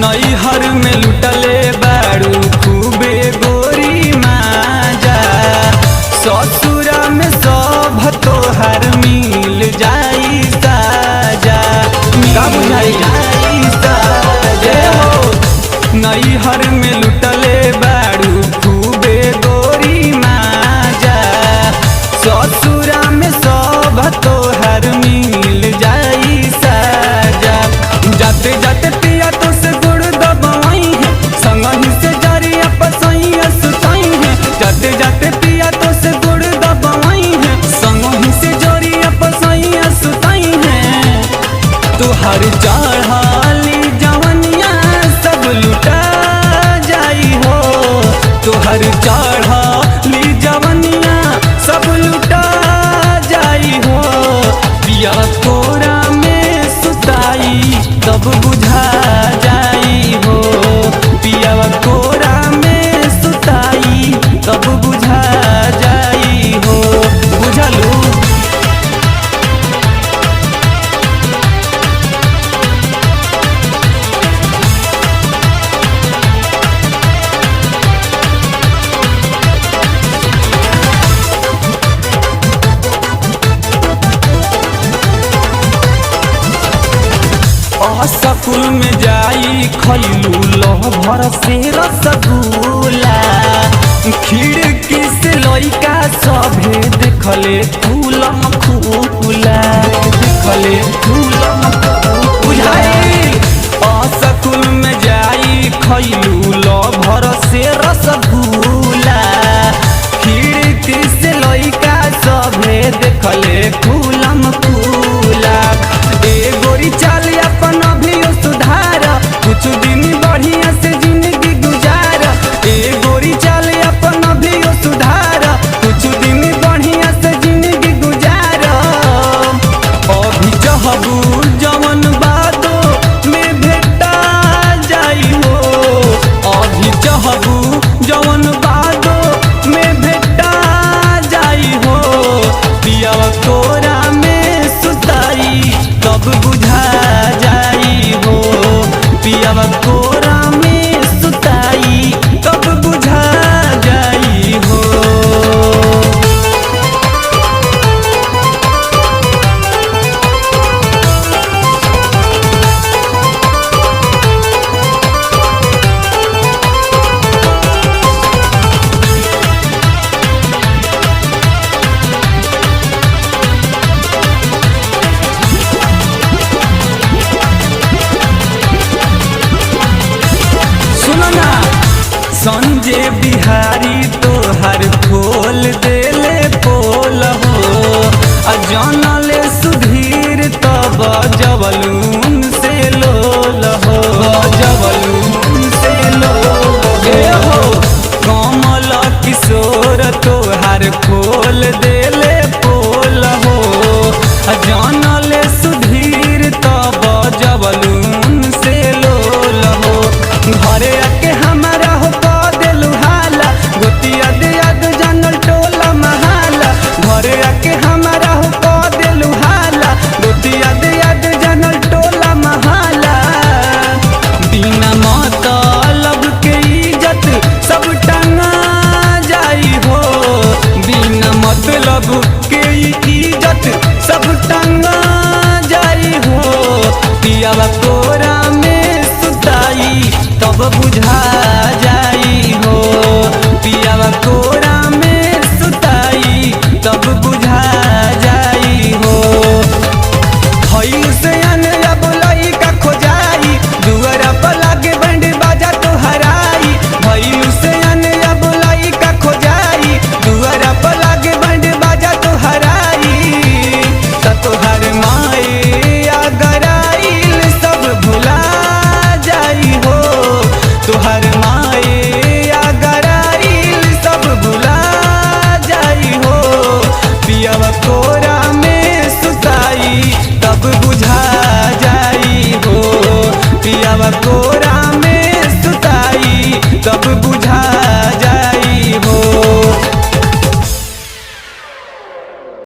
नैहर में लुटले बारू खूबे गोरी माजा, ससुरा में सब तोहार मिल जाई साजा। का बुझाई साजा हो। नैहर में लुटले बारू खूबे गोरी माजा, ससुरा में सब तोहार मिल जाई साजा। जाते जाते पिया तो से गुड़ दबाई है, संगही से जरिया पसैया सुताई है। जाते जाते पिया तो से गुड़ दबाई है, संगही से जरिया पसैया सुताई है। तुहर चढ़ाली जवनिया सब लुटा जाई हो, तुहर चढ़ाली जवनिया सब लुटा जाई हो। पिया कोरा में सुताई तब बुझा जाई हो, पिया कोरा में सुताई तब बुझा जाई हो। बुझलू। स्कूल में जाई खैलू लहभर से रसगुल्ला, खिड़की से लइका सभे देखले फूलम फूला, देखले फूलम बुझाई। स्कूल में जाई खैलू लहभर से रसगुल्ला, खिड़की से लइका सभे देखले फूलम फूला। ए गोरी चाल अपन अभी सुधार, कुछ दिन बढ़िया से जिंदगी गुजार। ए गोरी चाल अपन अभी सुधार, कुछ दिन बढ़िया से जिंदगी गुजार। अभी चाहबू जवन बादो में भेटा जाई हो, अभी चाहबू जवन बादो में भेटा जाई हो। पिया कोरा में सुताई तब बुझा जाई हो, पिया कोरा में सुताई तब बुझा जाई हो। बुझलू। संजय बिहारी तोहर खोल देले पोल हो, जानले सुधीर तब जवलून से लोल हो, जवलून से लोल हो। कमल किशोर तोहर खोल देले पोल हो, जानले सुधीर तब जवलून से लोल हो। घरे आके हमारा हो गोतिया दियाद जानल टोला महाला, घरे आके हमारा हो देलू हाला। गोतिया दियाद जानल टोला महाला, बिना मतलब के इज्जत सब टंगा जाई हो, बिना मतलब के इज्जत सब टंगा जाई हो। पिया कोरा में सुताई तब बुझा जाई।